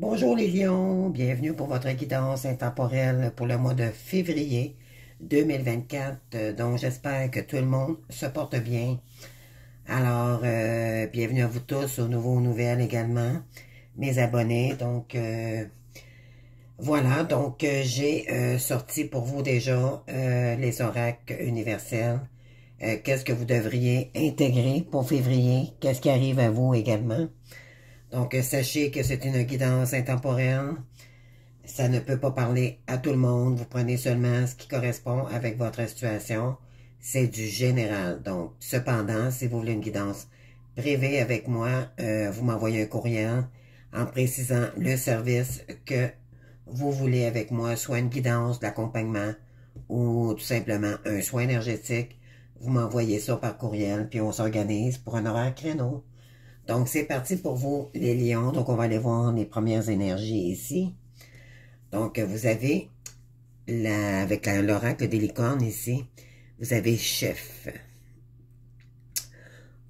Bonjour les lions, bienvenue pour votre guidance intemporelle pour le mois de février 2024. Donc j'espère que tout le monde se porte bien. Alors, bienvenue à vous tous, aux nouveaux nouvelles également, mes abonnés. Donc voilà, donc j'ai sorti pour vous déjà les oracles universels. Qu'est-ce que vous devriez intégrer pour février? Qu'est-ce qui arrive à vous également? Donc sachez que c'est une guidance intemporelle. Ça ne peut pas parler à tout le monde. Vous prenez seulement ce qui correspond avec votre situation. C'est du général. Donc, cependant, si vous voulez une guidance privée avec moi, vous m'envoyez un courriel en précisant le service que vous voulez avec moi, soit une guidance, l'accompagnement ou tout simplement un soin énergétique. Vous m'envoyez ça par courriel, puis on s'organise pour un horaire créneau. Donc, c'est parti pour vous, les lions. Donc, on va aller voir les premières énergies ici. Donc, vous avez, avec l'oracle des licornes ici, vous avez chef.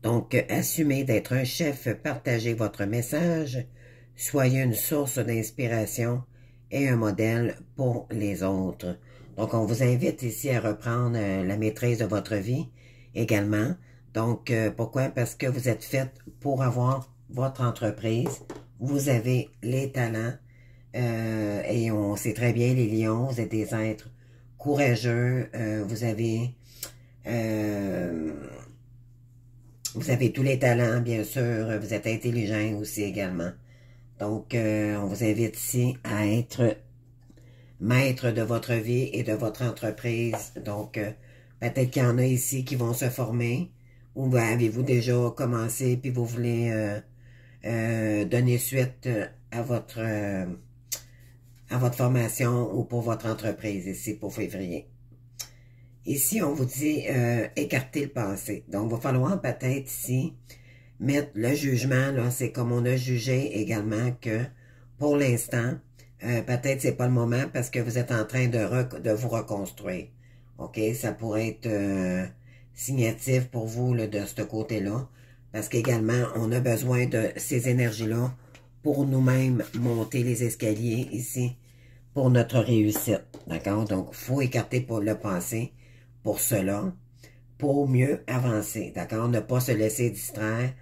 Donc, assumez d'être un chef, partagez votre message, soyez une source d'inspiration et un modèle pour les autres. Donc, on vous invite ici à reprendre la maîtrise de votre vie également. Donc, pourquoi? Parce que vous êtes fait pour avoir votre entreprise, vous avez les talents, et on sait très bien, les lions, vous êtes des êtres courageux, vous avez tous les talents, bien sûr, vous êtes intelligent aussi également. Donc, on vous invite ici à être maître de votre vie et de votre entreprise. Donc, peut-être qu'il y en a ici qui vont se former, ou avez-vous déjà commencé, puis vous voulez donner suite à votre formation ou pour votre entreprise ici pour février. Ici, on vous dit écarter le passé. Donc, il va falloir peut-être ici mettre le jugement, là, c'est comme on a jugé également que pour l'instant, peut-être c'est pas le moment parce que vous êtes en train de vous reconstruire. OK? Ça pourrait être signatif pour vous là, de ce côté-là. Parce qu'également, on a besoin de ces énergies-là pour nous-mêmes monter les escaliers ici pour notre réussite. D'accord? Donc, il faut écarter pour le passé pour cela, pour mieux avancer. D'accord? Ne pas se laisser distraire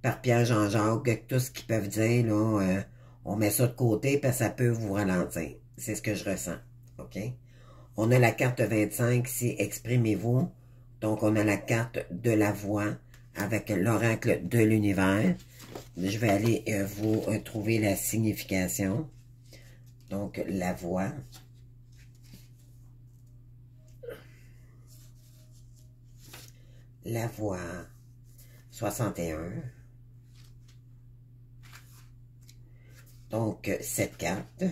par Pierre Jean-Jacques, tout ce qu'ils peuvent dire, là, on met ça de côté parce que ça peut vous ralentir. C'est ce que je ressens. OK? On a la carte 25 ici, exprimez-vous. Donc, on a la carte de la voix avec l'oracle de l'univers. Je vais aller vous trouver la signification. Donc, la voix. La voix 61. Donc, cette carte.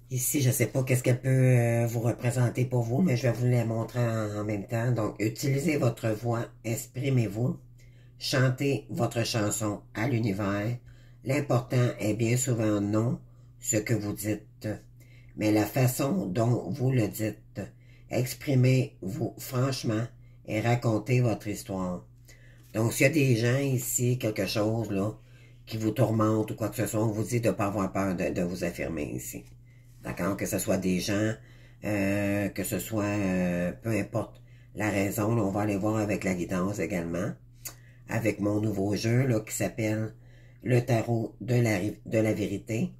Ici, je ne sais pas qu'est-ce qu'elle peut vous représenter pour vous, mais je vais vous la montrer en même temps. Donc, utilisez votre voix, exprimez-vous, chantez votre chanson à l'univers. L'important est bien souvent non ce que vous dites, mais la façon dont vous le dites. Exprimez-vous franchement et racontez votre histoire. Donc, s'il y a des gens ici, quelque chose là, qui vous tourmente ou quoi que ce soit, on vous dit de ne pas avoir peur de vous affirmer ici. D'accord? Que ce soit des gens, que ce soit, peu importe la raison, là, on va aller voir avec la guidance également, avec mon nouveau jeu là, qui s'appelle le tarot de la vérité.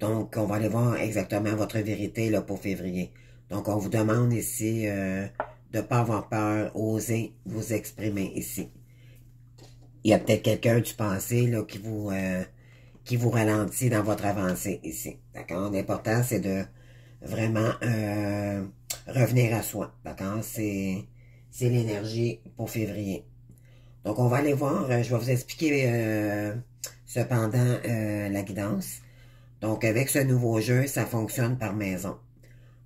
Donc, on va aller voir exactement votre vérité là, pour février. Donc, on vous demande ici de ne pas avoir peur, oser vous exprimer ici. Il y a peut-être quelqu'un du passé là, qui vous ralentit dans votre avancée ici. D'accord? L'important, c'est de vraiment revenir à soi. D'accord? C'est l'énergie pour février. Donc, on va aller voir. Je vais vous expliquer cependant la guidance. Donc, avec ce nouveau jeu, ça fonctionne par maison.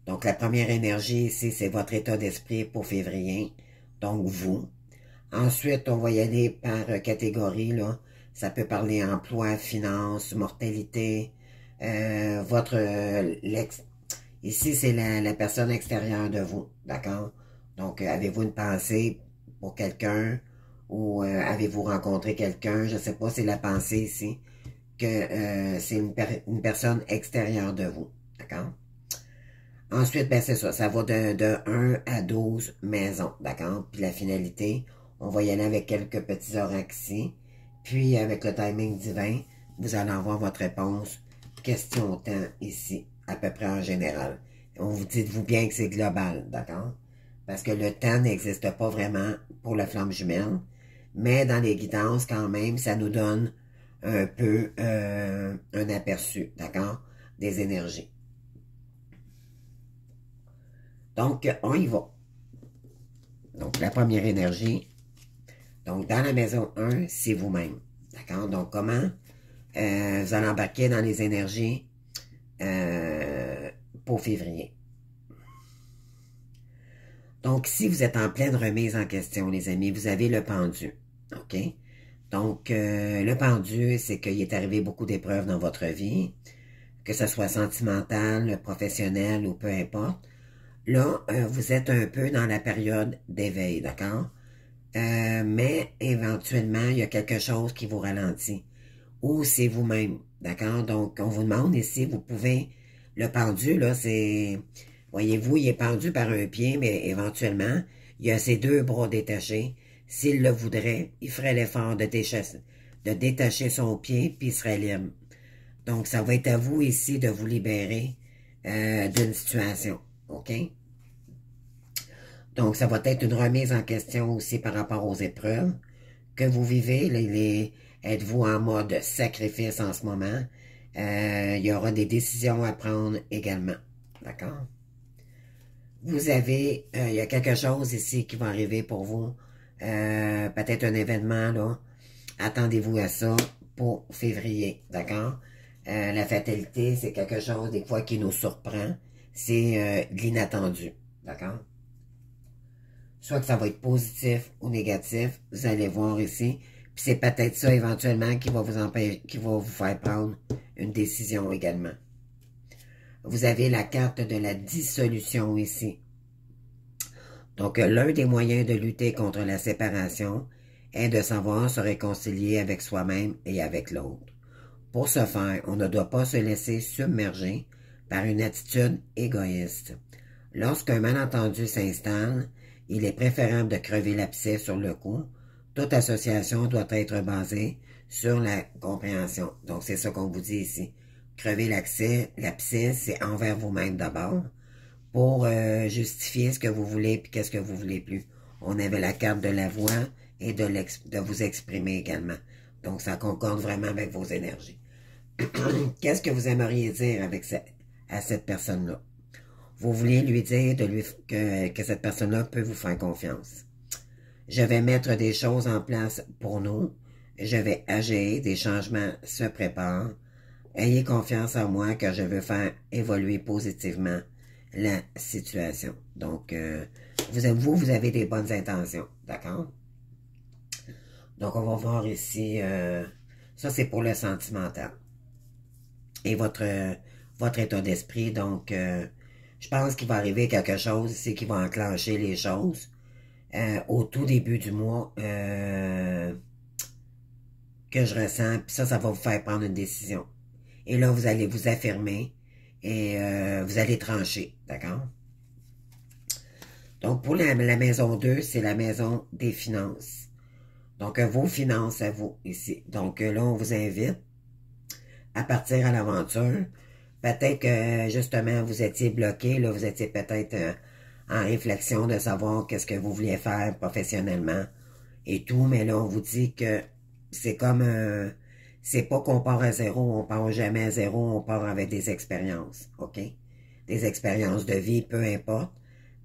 Donc, la première énergie ici, c'est votre état d'esprit pour février. Donc, vous. Ensuite, on va y aller par catégorie, là. Ça peut parler emploi, finance, mortalité, ici, c'est la personne extérieure de vous, d'accord? Donc, avez-vous une pensée pour quelqu'un ou avez-vous rencontré quelqu'un, je ne sais pas, c'est la pensée ici, que c'est une personne extérieure de vous, d'accord? Ensuite, ben c'est ça, ça va de 1 à 12 maisons, d'accord? Puis la finalité, on va y aller avec quelques petits oracles ici, puis avec le timing divin, vous allez avoir votre réponse, question temps ici, à peu près en général. On vous dites-vous bien que c'est global, d'accord? Parce que le temps n'existe pas vraiment pour la flamme jumelle, mais dans les guidances, quand même, ça nous donne un peu un aperçu, d'accord? Des énergies. Donc, on y va. Donc, la première énergie. Donc, dans la maison 1, c'est vous-même. D'accord? Donc, comment vous allez embarquer dans les énergies pour février. Donc, si vous êtes en pleine remise en question, les amis, vous avez le pendu. OK? Donc, le pendu, c'est qu'il est arrivé beaucoup d'épreuves dans votre vie, que ce soit sentimental, professionnel ou peu importe. Là, vous êtes un peu dans la période d'éveil, d'accord? Mais éventuellement, il y a quelque chose qui vous ralentit. Ou c'est vous-même, d'accord? Donc, on vous demande ici, vous pouvez... Le pendu, là, c'est... Voyez-vous, il est pendu par un pied, mais éventuellement, il y a ses deux bras détachés. S'il le voudrait, il ferait l'effort de détacher son pied, puis il serait libre. Donc, ça va être à vous ici de vous libérer d'une situation, OK? Donc, ça va être une remise en question aussi par rapport aux épreuves que vous vivez. Êtes-vous en mode sacrifice en ce moment? Il y aura des décisions à prendre également. D'accord? Vous avez, il y a quelque chose ici qui va arriver pour vous. Peut-être un événement, là. Attendez-vous à ça pour février. D'accord? La fatalité, c'est quelque chose, des fois, qui nous surprend. C'est de l'inattendu. D'accord? Soit que ça va être positif ou négatif, vous allez voir ici. Puis c'est peut-être ça éventuellement qui va vous empêcher, qui va vous faire prendre une décision également. Vous avez la carte de la dissolution ici. Donc l'un des moyens de lutter contre la séparation est de savoir se réconcilier avec soi-même et avec l'autre. Pour ce faire, on ne doit pas se laisser submerger par une attitude égoïste. Lorsqu'un malentendu s'installe, il est préférable de crever l'abcès sur le coup. Toute association doit être basée sur la compréhension. Donc, c'est ça qu'on vous dit ici. Crever l'abcès, c'est envers vous-même d'abord, pour justifier ce que vous voulez puis qu'est-ce que vous voulez plus. On avait la carte de la voix et de vous exprimer également. Donc, ça concorde vraiment avec vos énergies. Qu'est-ce que vous aimeriez dire à cette personne-là? Vous voulez lui dire que cette personne-là peut vous faire confiance. Je vais mettre des choses en place pour nous. Je vais agir, des changements se préparent. Ayez confiance en moi car je veux faire évoluer positivement la situation. Donc, vous avez des bonnes intentions, d'accord? Donc, on va voir ici, ça c'est pour le sentimental. Et votre état d'esprit, donc, je pense qu'il va arriver quelque chose ici qui va enclencher les choses au tout début du mois que je ressens. Puis ça va vous faire prendre une décision. Et là, vous allez vous affirmer et vous allez trancher, d'accord? Donc, pour la maison 2, c'est la maison des finances. Donc, vos finances à vous, ici. Donc, là, on vous invite à partir à l'aventure. Peut-être que, justement, vous étiez bloqué, là, vous étiez peut-être en réflexion de savoir qu'est-ce que vous vouliez faire professionnellement et tout, mais là, on vous dit que c'est comme, c'est pas qu'on part à zéro, on part jamais à zéro, on part avec des expériences, OK? Des expériences de vie, peu importe,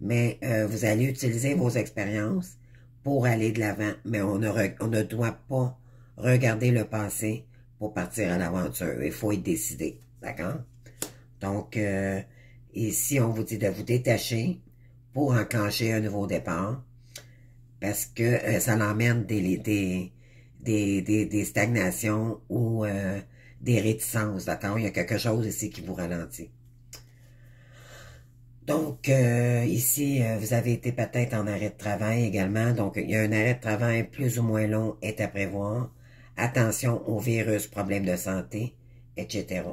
mais vous allez utiliser vos expériences pour aller de l'avant, mais on ne doit pas regarder le passé pour partir à l'aventure. Il faut être décidé, d'accord? Donc, ici, on vous dit de vous détacher pour enclencher un nouveau départ parce que ça l'emmène des stagnations ou des réticences, d'accord? Il y a quelque chose ici qui vous ralentit. Donc, ici, vous avez été peut-être en arrêt de travail également. Donc, il y a un arrêt de travail plus ou moins long est à prévoir. Attention aux virus, problèmes de santé, etc.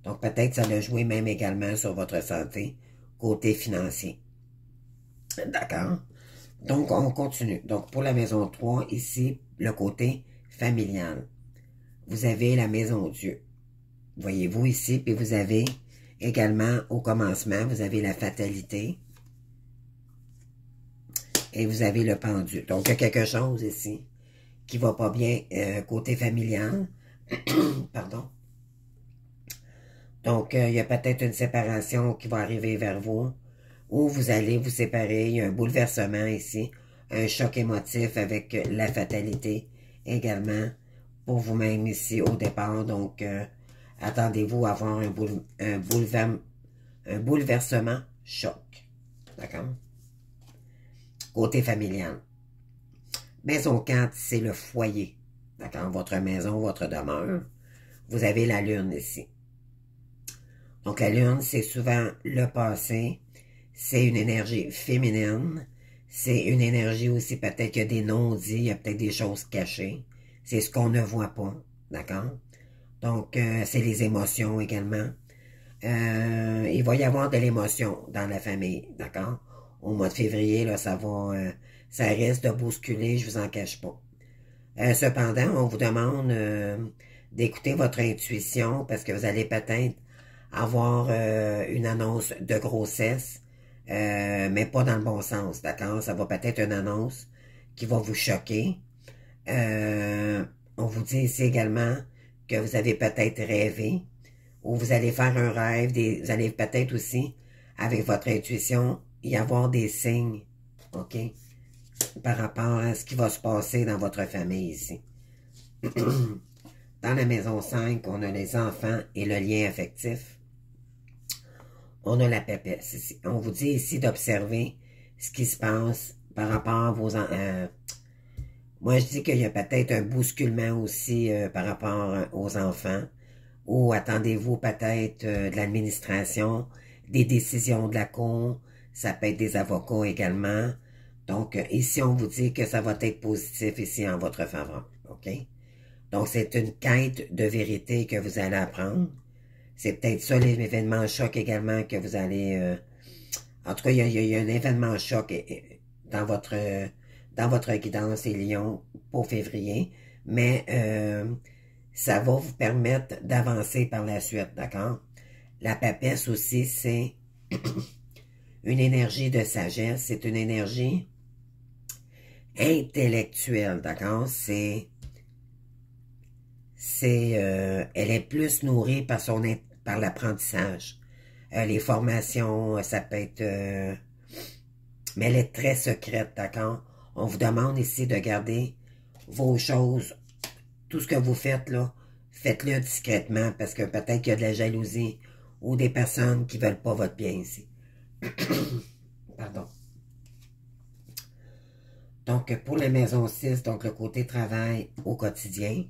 Donc, peut-être ça a joué même également sur votre santé, côté financier. D'accord? Donc, on continue. Donc, pour la maison 3, ici, le côté familial. Vous avez la maison Dieu. Voyez-vous ici, puis vous avez également, au commencement, vous avez la fatalité. Et vous avez le pendu. Donc, il y a quelque chose ici qui va pas bien côté familial. Pardon. Donc, il y a peut-être une séparation qui va arriver vers vous, ou vous allez vous séparer. Il y a un bouleversement ici, un choc émotif avec la fatalité également pour vous-même ici au départ. Donc, attendez-vous à avoir un bouleversement choc. D'accord? Côté familial. Maison 4, c'est le foyer. D'accord? Votre maison, votre demeure. Vous avez la lune ici. Donc, la lune, c'est souvent le passé. C'est une énergie féminine. C'est une énergie aussi, peut-être qu'il y a des non-dits, il y a peut-être des choses cachées. C'est ce qu'on ne voit pas. D'accord? Donc, c'est les émotions également. Il va y avoir de l'émotion dans la famille. D'accord? Au mois de février, là, ça risque de bousculer, je vous en cache pas. Cependant, on vous demande d'écouter votre intuition parce que vous allez peut-être avoir une annonce de grossesse, mais pas dans le bon sens, d'accord? Ça va peut-être une annonce qui va vous choquer. On vous dit ici également que vous avez peut-être rêvé ou vous allez faire un rêve, vous allez peut-être aussi, avec votre intuition, y avoir des signes, OK? Par rapport à ce qui va se passer dans votre famille ici. Dans la maison 5, on a les enfants et le lien affectif. On a la pépesse ici. On vous dit ici d'observer ce qui se passe par rapport à vos... moi, je dis qu'il y a peut-être un bousculement aussi par rapport aux enfants. Ou attendez-vous peut-être de l'administration, des décisions de la cour. Ça peut être des avocats également. Donc, ici, on vous dit que ça va être positif ici en votre faveur. OK? Donc, c'est une quête de vérité que vous allez apprendre. C'est peut-être ça l'événement choc également que vous allez... en tout cas, il y a un événement choc dans votre guidance et Lion pour février. Mais ça va vous permettre d'avancer par la suite, d'accord? La papesse aussi, c'est une énergie de sagesse. C'est une énergie intellectuelle, d'accord? Elle est plus nourrie par l'apprentissage. Les formations, ça peut être... mais elle est très secrète, d'accord? On vous demande ici de garder vos choses, tout ce que vous faites là, faites-le discrètement parce que peut-être qu'il y a de la jalousie ou des personnes qui ne veulent pas votre bien ici. Pardon. Donc, pour la maison 6, donc le côté travail au quotidien,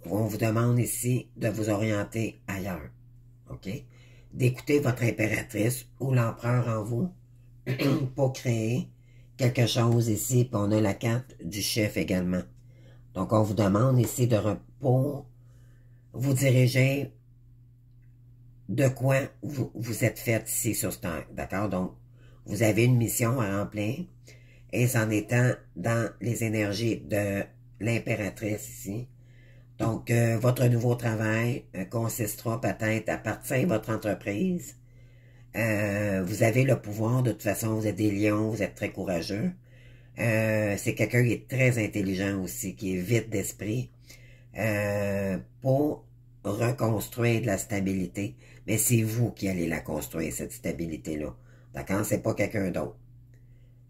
on vous demande ici de vous orienter ailleurs. OK? D'écouter votre impératrice ou l'empereur en vous pour créer quelque chose ici. Puis on a la carte du chef également. Donc, on vous demande ici pour vous diriger de quoi vous êtes fait ici sur cette terre. D'accord? Donc, vous avez une mission à remplir et c'en étant dans les énergies de l'impératrice ici. Donc, votre nouveau travail consistera peut-être à partir de votre entreprise. Vous avez le pouvoir, de toute façon, vous êtes des lions, vous êtes très courageux. C'est quelqu'un qui est très intelligent aussi, qui est vite d'esprit, pour reconstruire de la stabilité. Mais c'est vous qui allez la construire, cette stabilité-là. D'accord? C'est pas quelqu'un d'autre.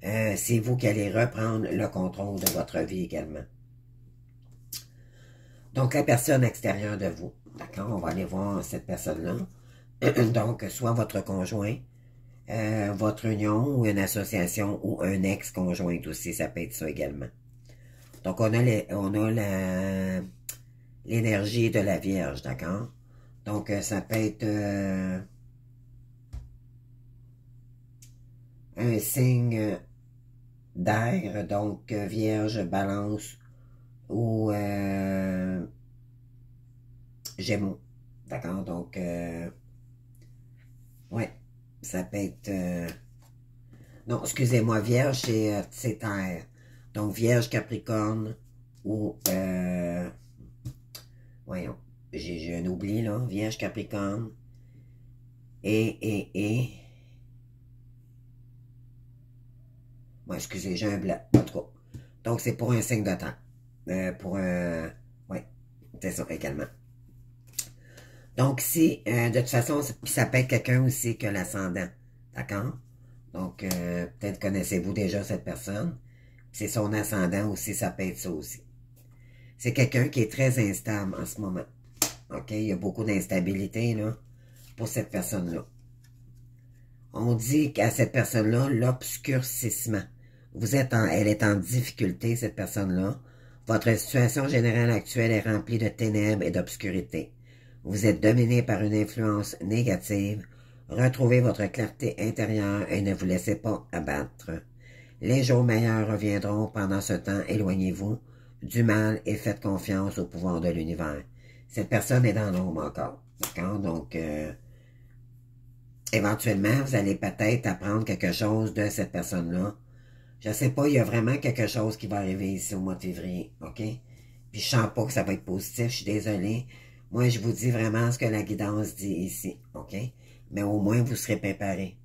C'est vous qui allez reprendre le contrôle de votre vie également. Donc, la personne extérieure de vous. D'accord? On va aller voir cette personne-là. Donc, soit votre conjoint, votre union ou une association ou un ex-conjoint aussi, ça peut être ça également. Donc, on a l'énergie de la Vierge, d'accord? Donc, ça peut être un signe d'air, donc Vierge, Balance ou Gémeaux. D'accord? Donc, ouais, ça peut être... non, excusez-moi, Vierge, c'est terre. Donc, Vierge, Capricorne ou... voyons, j'ai un oubli, là. Vierge, Capricorne et... Bon, excusez, j'ai un blanc, en tout cas. Donc, c'est pour un signe de terre. Pour un... ouais, c'est ça également. Donc, si, de toute façon, ça peut être quelqu'un aussi que l'ascendant. D'accord? Donc, peut-être connaissez-vous déjà cette personne. C'est son ascendant aussi, ça peut être ça aussi. C'est quelqu'un qui est très instable en ce moment. OK? Il y a beaucoup d'instabilité, là, pour cette personne-là. On dit qu'à cette personne-là, l'obscurcissement. Elle est en difficulté, cette personne-là. Votre situation générale actuelle est remplie de ténèbres et d'obscurité. Vous êtes dominé par une influence négative. Retrouvez votre clarté intérieure et ne vous laissez pas abattre. Les jours meilleurs reviendront. Pendant ce temps, éloignez-vous du mal et faites confiance au pouvoir de l'univers. Cette personne est dans l'ombre encore. D'accord? Donc, éventuellement, vous allez peut-être apprendre quelque chose de cette personne-là. Je sais pas, il y a vraiment quelque chose qui va arriver ici au mois de février, OK? Puis je sens pas que ça va être positif, je suis désolée. Moi, je vous dis vraiment ce que la guidance dit ici, OK? Mais au moins, vous serez préparés.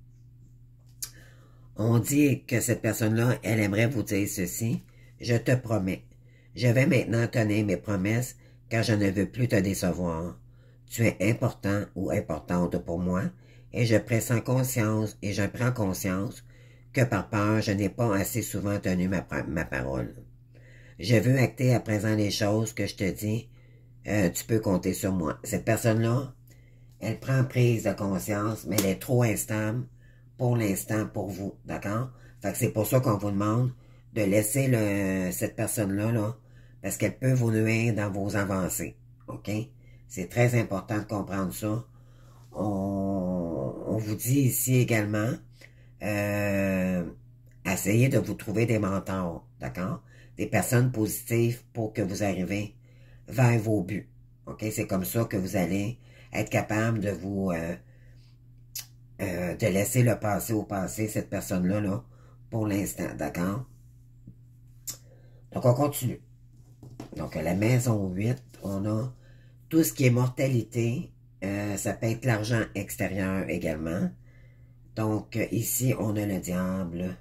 On dit que cette personne-là, elle aimerait vous dire ceci. Je te promets. Je vais maintenant tenir mes promesses car je ne veux plus te décevoir. Tu es important ou importante pour moi et je prends conscience que par peur, je n'ai pas assez souvent tenu ma parole. Je veux acter à présent les choses que je te dis. Tu peux compter sur moi. Cette personne-là, elle prend prise de conscience, mais elle est trop instable pour l'instant pour vous, d'accord? Fait que c'est pour ça qu'on vous demande de laisser cette personne-là, là, parce qu'elle peut vous nuire dans vos avancées, OK? C'est très important de comprendre ça. On vous dit ici également, essayez de vous trouver des mentors, d'accord? Des personnes positives pour que vous arrivez vers vos buts, OK? C'est comme ça que vous allez être capable de vous... de laisser le passé au passé, cette personne-là, là, pour l'instant, d'accord? Donc, on continue. Donc, à la maison 8, on a tout ce qui est mortalité. Ça peut être l'argent extérieur également. Donc, ici, on a le diable.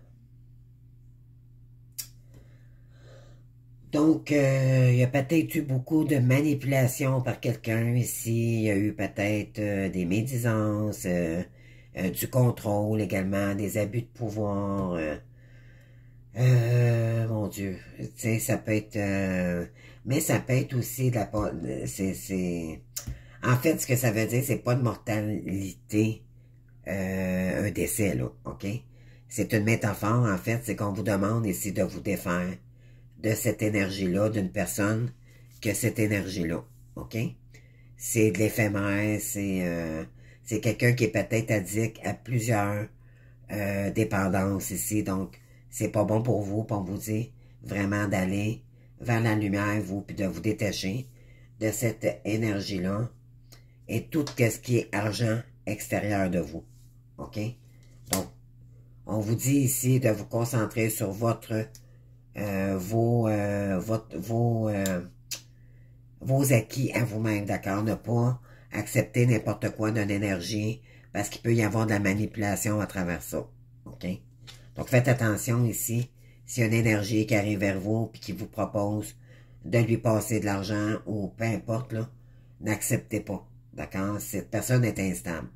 Donc, il y a peut-être eu beaucoup de manipulation par quelqu'un ici. Il y a eu peut-être des médisances, du contrôle également, des abus de pouvoir. Mon Dieu, tu sais, ça peut être... mais ça peut être aussi de la... En fait, ce que ça veut dire, c'est pas de mortalité, un décès, là, OK? C'est une métaphore, en fait, c'est qu'on vous demande ici de vous défaire de cette énergie-là, d'une personne que cette énergie-là, OK? C'est de l'éphémère, c'est quelqu'un qui est peut-être addict à plusieurs dépendances ici, donc c'est pas bon pour vous, on vous dit vraiment d'aller vers la lumière, vous, puis de vous détacher de cette énergie-là et tout ce qui est argent extérieur de vous, OK? Donc, on vous dit ici de vous concentrer sur vos acquis à vous-même, d'accord? Ne pas accepter n'importe quoi d'une énergie parce qu'il peut y avoir de la manipulation à travers ça, OK? Donc, faites attention ici, s'il y a une énergie qui arrive vers vous et qui vous propose de lui passer de l'argent ou peu importe, là, n'acceptez pas, d'accord? Cette personne est instable.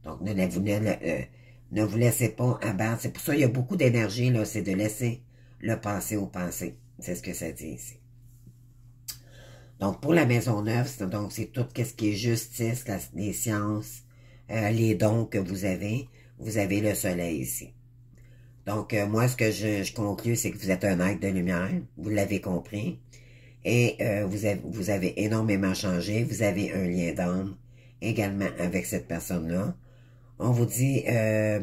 Donc, ne vous laissez pas abattre. C'est pour ça qu'il y a beaucoup d'énergie, là, c'est de laisser le passé au passé. C'est ce que ça dit ici. Donc, pour la maison neuve, c'est tout ce qui est justice, les sciences, les dons que vous avez. Vous avez le soleil ici. Donc, moi, ce que je conclus, c'est que vous êtes un être de lumière. Vous l'avez compris. Et vous avez énormément changé. Vous avez un lien d'âme également avec cette personne-là. On vous dit,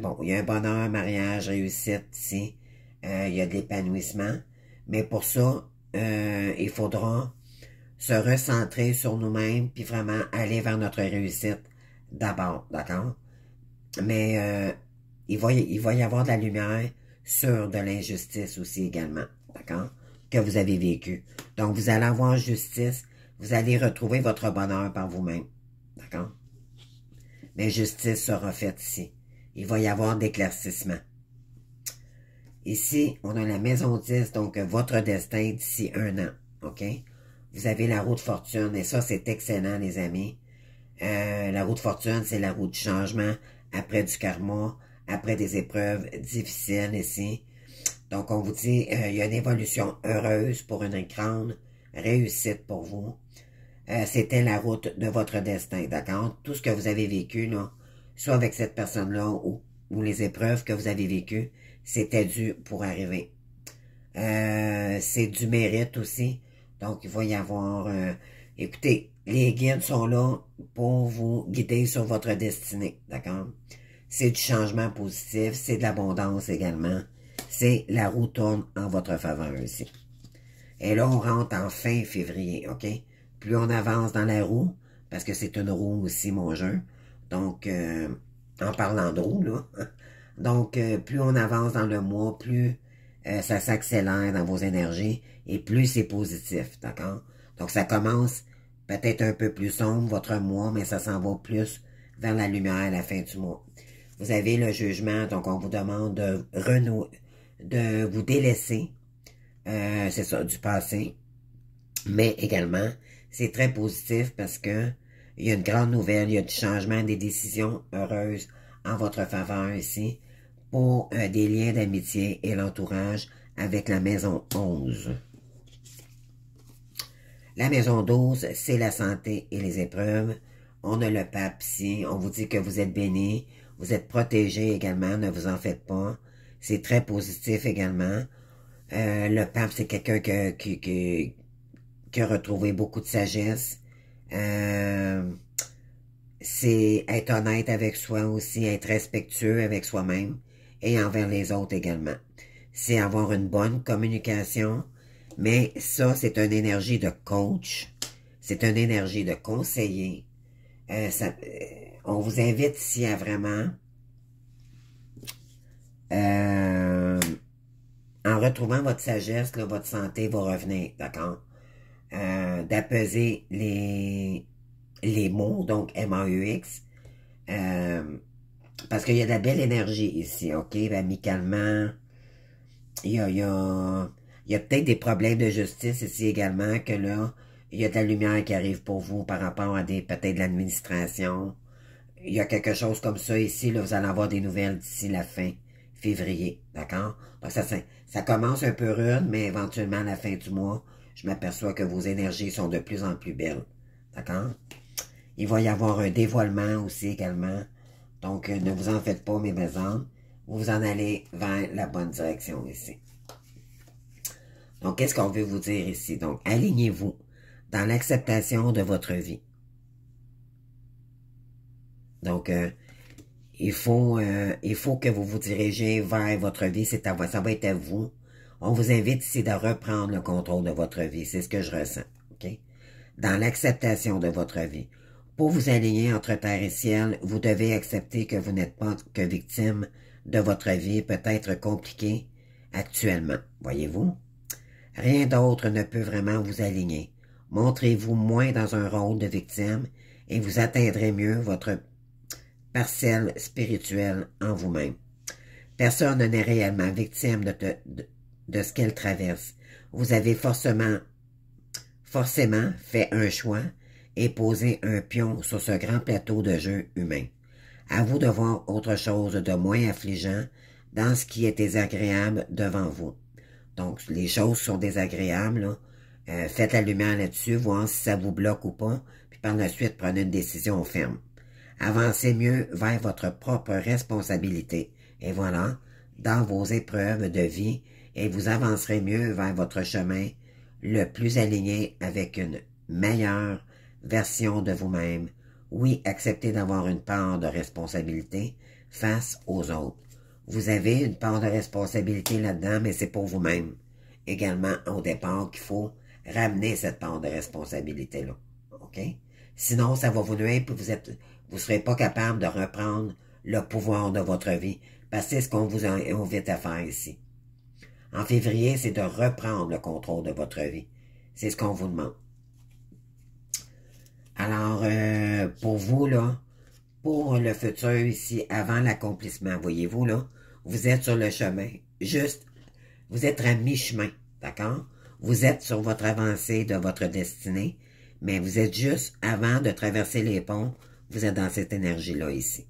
bon, il y a un bonheur, mariage, réussite ici. Il y a de l'épanouissement. Mais pour ça, il faudra se recentrer sur nous-mêmes, puis vraiment aller vers notre réussite d'abord, d'accord? Mais il va y avoir de la lumière sur de l'injustice aussi également, d'accord? Que vous avez vécu. Donc, vous allez avoir justice, vous allez retrouver votre bonheur par vous-même, d'accord? Mais justice sera faite ici. Il va y avoir d'éclaircissement. Ici, on a la maison 10, donc votre destin d'ici 1 an, ok? Vous avez la roue de fortune, et ça, c'est excellent, les amis. La roue de fortune, c'est la roue du changement, après du karma, après des épreuves difficiles ici. Donc, on vous dit, il y a une évolution heureuse pour une grande réussite pour vous. C'était la route de votre destin, d'accord? Tout ce que vous avez vécu, là, soit avec cette personne-là ou les épreuves que vous avez vécues, c'était dû pour arriver. C'est du mérite aussi. Donc, il va y avoir... écoutez, les guides sont là pour vous guider sur votre destinée, d'accord? C'est du changement positif, c'est de l'abondance également. C'est la roue tourne en votre faveur ici. Et là, on rentre en fin février, OK? Plus on avance dans la roue, parce que c'est une roue aussi, mon jeu. Donc, en parlant de roue, là. Donc, plus on avance dans le mois, plus ça s'accélère dans vos énergies et plus c'est positif, d'accord? Donc, ça commence peut-être un peu plus sombre, votre mois, mais ça s'en va plus vers la lumière à la fin du mois. Vous avez le jugement, donc on vous demande de vous délaisser, c'est ça, du passé, mais également, c'est très positif parce que il y a une grande nouvelle, il y a du changement, des décisions heureuses en votre faveur ici pour des liens d'amitié et l'entourage avec la maison 11. La maison 12, c'est la santé et les épreuves. On a le pape ici, on vous dit que vous êtes béni, vous êtes protégé également, ne vous en faites pas. C'est très positif également. Le pape, c'est quelqu'un qui a retrouvé beaucoup de sagesse. C'est être honnête avec soi aussi, être respectueux avec soi-même et envers les autres également. C'est avoir une bonne communication, mais ça, c'est une énergie de coach, c'est une énergie de conseiller. On vous invite ici à vraiment, en retrouvant votre sagesse, là, votre santé va revenir, d'accord? D'apaiser les mots, donc M-A-U-X, parce qu'il y a de la belle énergie ici, ok? Amicalement, il y a peut-être des problèmes de justice ici également, que là, il y a de la lumière qui arrive pour vous par rapport à peut-être de l'administration. Il y a quelque chose comme ça ici, là, vous allez avoir des nouvelles d'ici la fin février, d'accord? Donc ça commence un peu rude, mais éventuellement à la fin du mois, je m'aperçois que vos énergies sont de plus en plus belles, d'accord? Il va y avoir un dévoilement aussi également. Donc, ne vous en faites pas, mes belles âmes. Vous en allez vers la bonne direction ici. Donc, qu'est-ce qu'on veut vous dire ici? Donc, alignez-vous dans l'acceptation de votre vie. Donc, il faut que vous vous dirigez vers votre vie. Ça va être à vous. On vous invite ici de reprendre le contrôle de votre vie. C'est ce que je ressens. OK? Dans l'acceptation de votre vie. Pour vous aligner entre terre et ciel, vous devez accepter que vous n'êtes pas que victime de votre vie, peut-être compliquée actuellement. Voyez-vous? Rien d'autre ne peut vraiment vous aligner. Montrez-vous moins dans un rôle de victime et vous atteindrez mieux votre parcelle spirituelle en vous-même. Personne n'est réellement victime de ce qu'elle traverse. Vous avez forcément fait un choix et posé un pion sur ce grand plateau de jeu humain. À vous de voir autre chose de moins affligeant dans ce qui est désagréable devant vous. Donc, les choses sont désagréables, là. Faites la lumière là-dessus, voir si ça vous bloque ou pas, puis par la suite, prenez une décision ferme. Avancez mieux vers votre propre responsabilité. Et voilà, dans vos épreuves de vie, et vous avancerez mieux vers votre chemin le plus aligné avec une meilleure version de vous-même Oui, acceptez d'avoir une part de responsabilité face aux autres. Vous avez une part de responsabilité là-dedans, mais c'est pour vous-même. Également, au départ, qu'il faut ramener cette part de responsabilité-là. OK? Sinon, ça va vous nuire, puis vous serez pas capable de reprendre le pouvoir de votre vie. Parce que c'est ce qu'on vous invite à faire ici. En février, c'est de reprendre le contrôle de votre vie. C'est ce qu'on vous demande. Alors, pour vous, là, pour le futur ici, avant l'accomplissement, voyez-vous, là, vous êtes sur le chemin. Juste, vous êtes à mi-chemin, d'accord? Vous êtes sur votre avancée de votre destinée, mais vous êtes juste, avant de traverser les ponts, vous êtes dans cette énergie-là ici.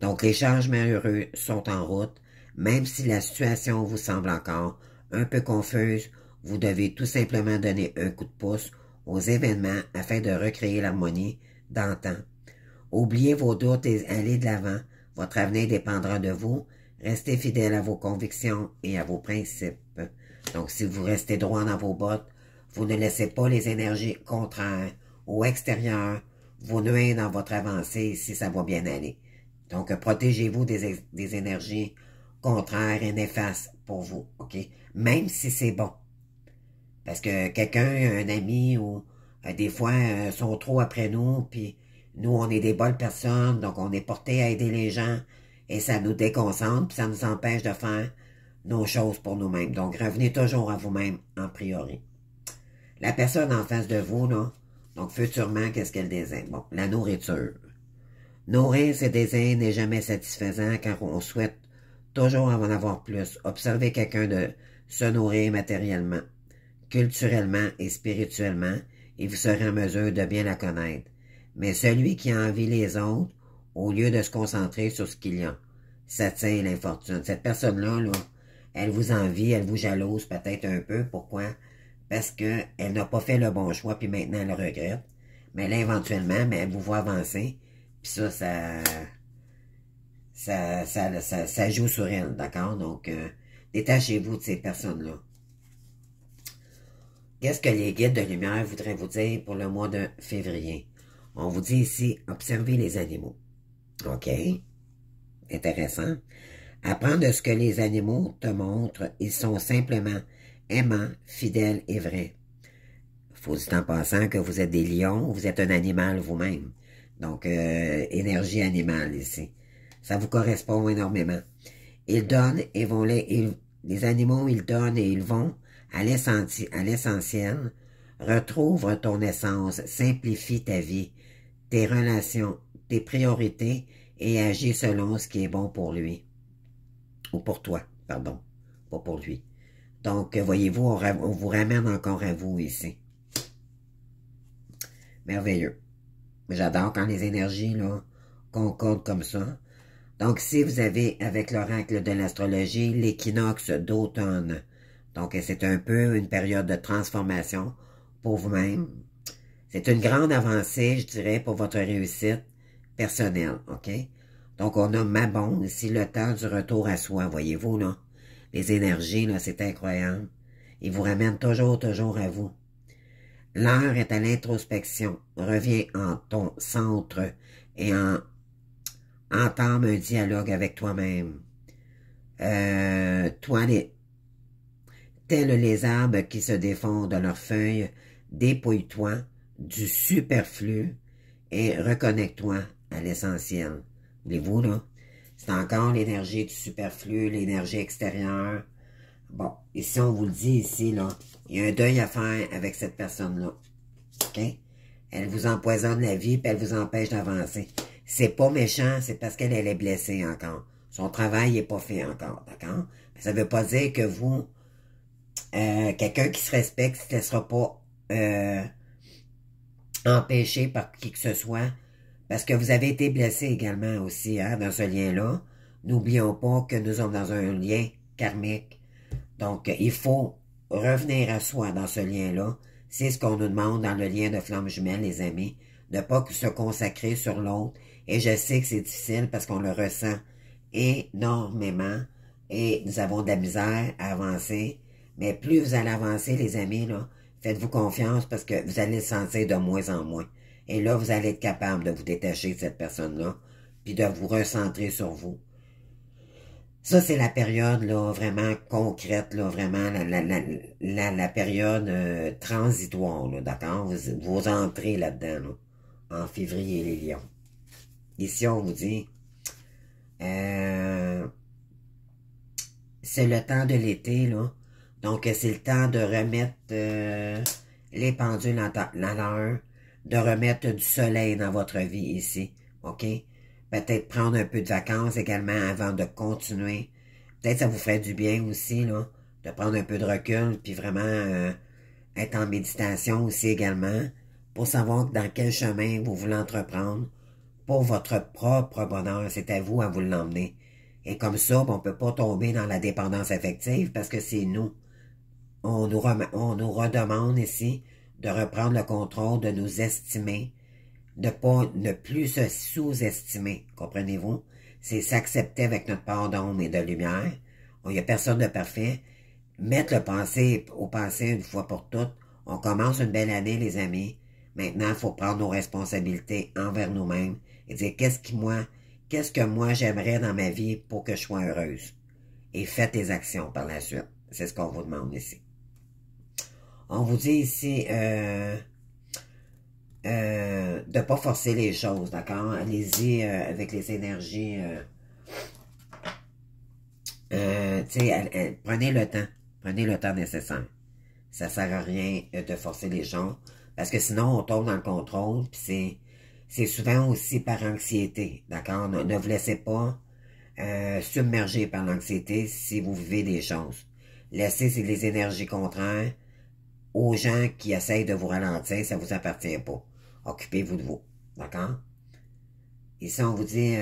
Donc, les changements heureux sont en route. Même si la situation vous semble encore un peu confuse, vous devez tout simplement donner un coup de pouce aux événements afin de recréer l'harmonie d'antan. Oubliez vos doutes et allez de l'avant. Votre avenir dépendra de vous. Restez fidèle à vos convictions et à vos principes. Donc, si vous restez droit dans vos bottes, vous ne laissez pas les énergies contraires ou extérieures vous nuire dans votre avancée si ça va bien aller. Donc, protégez-vous des énergies contraires et néfastes pour vous, OK? Même si c'est bon. Parce que quelqu'un, un ami, ou des fois, sont trop après nous, puis nous, on est des bonnes personnes, donc on est porté à aider les gens, et ça nous déconcentre, puis ça nous empêche de faire nos choses pour nous-mêmes. Donc, revenez toujours à vous-même en priori. La personne en face de vous, là, donc futurement, qu'est-ce qu'elle désire? Bon, la nourriture. Nourrir ses désirs n'est jamais satisfaisant car on souhaite toujours en avoir plus. Observez quelqu'un de se nourrir matériellement, culturellement et spirituellement, et vous serez en mesure de bien la connaître. Mais celui qui envie les autres, au lieu de se concentrer sur ce qu'il y a, ça tient l'infortune. Cette personne-là, là, elle vous envie, elle vous jalouse peut-être un peu. Pourquoi? Parce qu'elle n'a pas fait le bon choix, puis maintenant elle le regrette. Mais là, éventuellement, mais elle vous voit avancer, puis ça joue sur elle, d'accord? Donc, détachez-vous de ces personnes-là. Qu'est-ce que les guides de lumière voudraient vous dire pour le mois de février? On vous dit ici, observez les animaux. OK? Intéressant. Apprends de ce que les animaux te montrent. Ils sont simplement aimants, fidèles et vrais. Faut dire en passant que vous êtes des lions, vous êtes un animal vous-même. Donc, énergie animale ici. Ça vous correspond énormément. Ils donnent et vont les animaux, ils donnent et ils vont à l'essentiel. Retrouve ton essence, simplifie ta vie, tes relations, tes priorités et agis selon ce qui est bon pour lui. Ou pour toi, pardon, pas pour lui. Donc, voyez-vous, on vous ramène encore à vous ici. Merveilleux. J'adore quand les énergies là concordent comme ça. Donc, si vous avez, avec l'oracle de l'astrologie, l'équinoxe d'automne, donc c'est un peu une période de transformation pour vous-même. C'est une grande avancée, je dirais, pour votre réussite personnelle, OK? Donc, on a Mabon, ici, le temps du retour à soi, voyez-vous, là. Les énergies, là, c'est incroyable. Ils vous ramènent toujours à vous. L'heure est à l'introspection. Reviens en ton centre et entame un dialogue avec toi-même. Tels les arbres qui se défont de leurs feuilles, dépouille-toi du superflu et reconnecte-toi à l'essentiel. Voulez-vous, là? C'est encore l'énergie du superflu, l'énergie extérieure. Bon, ici, on vous le dit ici, là, il y a un deuil à faire avec cette personne-là. OK? Elle vous empoisonne la vie, puis elle vous empêche d'avancer. C'est pas méchant, c'est parce qu'elle est blessée encore. Son travail n'est pas fait encore, d'accord? Ça veut pas dire que vous, quelqu'un qui se respecte ne sera pas empêché par qui que ce soit, parce que vous avez été blessé également aussi, hein, dans ce lien-là. N'oublions pas que nous sommes dans un lien karmique. Donc, il faut revenir à soi dans ce lien-là. C'est ce qu'on nous demande dans le lien de flamme jumelle, les amis. Ne pas se consacrer sur l'autre. Et je sais que c'est difficile parce qu'on le ressent énormément. Et nous avons de la misère à avancer. Mais plus vous allez avancer, les amis, là, faites-vous confiance parce que vous allez le sentir de moins en moins. Et là, vous allez être capable de vous détacher de cette personne-là, puis de vous recentrer sur vous. Ça, c'est la période là vraiment concrète, là, vraiment la période transitoire, là, d'accord? Vous entrez là-dedans, là, en février, les lions. Ici, on vous dit, c'est le temps de l'été, là. Donc, c'est le temps de remettre les pendules à l'heure, de remettre du soleil dans votre vie ici, OK? Peut-être prendre un peu de vacances également avant de continuer. Peut-être ça vous ferait du bien aussi, là, de prendre un peu de recul, puis vraiment être en méditation aussi également, pour savoir dans quel chemin vous voulez entreprendre pour votre propre bonheur. C'est à vous l'emmener. Et comme ça, on ne peut pas tomber dans la dépendance affective parce que c'est nous. On nous redemande ici de reprendre le contrôle, de nous estimer, ne plus se sous-estimer, comprenez-vous? C'est s'accepter avec notre part d'ombre et de lumière. Il n'y a personne de parfait. Mettre le passé au passé une fois pour toutes. On commence une belle année, les amis. Maintenant, il faut prendre nos responsabilités envers nous-mêmes et dire qu'est-ce que moi j'aimerais dans ma vie pour que je sois heureuse. Et faites les actions par la suite. C'est ce qu'on vous demande ici. On vous dit ici de ne pas forcer les choses, d'accord? Allez-y avec les énergies. Prenez le temps. Prenez le temps nécessaire. Ça ne sert à rien de forcer les gens. Parce que sinon, on tombe dans le contrôle. Puis c'est souvent aussi par anxiété, d'accord? Ne vous laissez pas submerger par l'anxiété si vous vivez des choses. Laissez les énergies contraires aux gens qui essayent de vous ralentir. Ça ne vous appartient pas. Occupez-vous de vous, d'accord? Ici, on vous dit,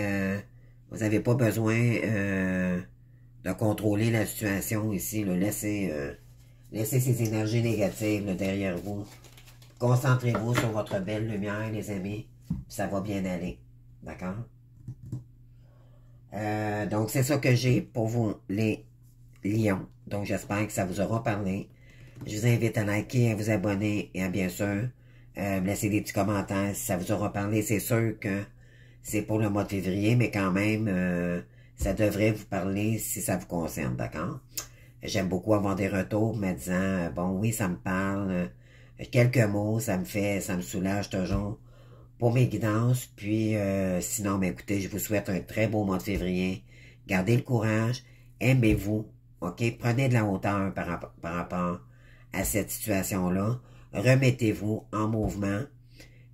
vous n'avez pas besoin de contrôler la situation ici. Là. Laissez ces énergies négatives là, derrière vous. Concentrez-vous sur votre belle lumière, les amis. Ça va bien aller. D'accord? Donc, c'est ça que j'ai pour vous, les lions. Donc, j'espère que ça vous aura parlé. Je vous invite à liker, à vous abonner et à bien sûr me laisser des petits commentaires si ça vous aura parlé. C'est sûr que c'est pour le mois de février, mais quand même, ça devrait vous parler si ça vous concerne, d'accord? J'aime beaucoup avoir des retours me disant, bon, oui, ça me parle, quelques mots, ça me soulage toujours pour mes guidances. Puis, sinon, ben, écoutez, je vous souhaite un très beau mois de février. Gardez le courage, aimez-vous, ok? Prenez de la hauteur par rapport à cette situation-là. Remettez-vous en mouvement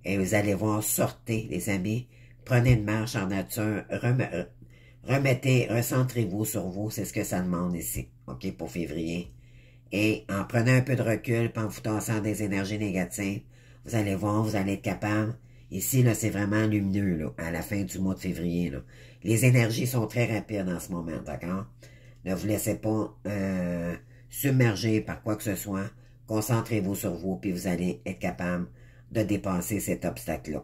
et vous allez voir, sortez, les amis. Prenez une marche en nature, recentrez-vous sur vous, c'est ce que ça demande ici, ok, pour février. Et en prenant un peu de recul, puis en vous tassant des énergies négatives, vous allez voir, vous allez être capable. Ici, là, c'est vraiment lumineux, là, à la fin du mois de février, là. Les énergies sont très rapides en ce moment, d'accord? Ne vous laissez pas submerger par quoi que ce soit. Concentrez-vous sur vous, puis vous allez être capable de dépasser cet obstacle-là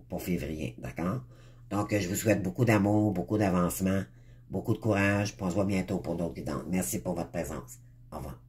pour février, d'accord? Donc, je vous souhaite beaucoup d'amour, beaucoup d'avancement, beaucoup de courage, puis on se voit bientôt pour d'autres guidances. Merci pour votre présence. Au revoir.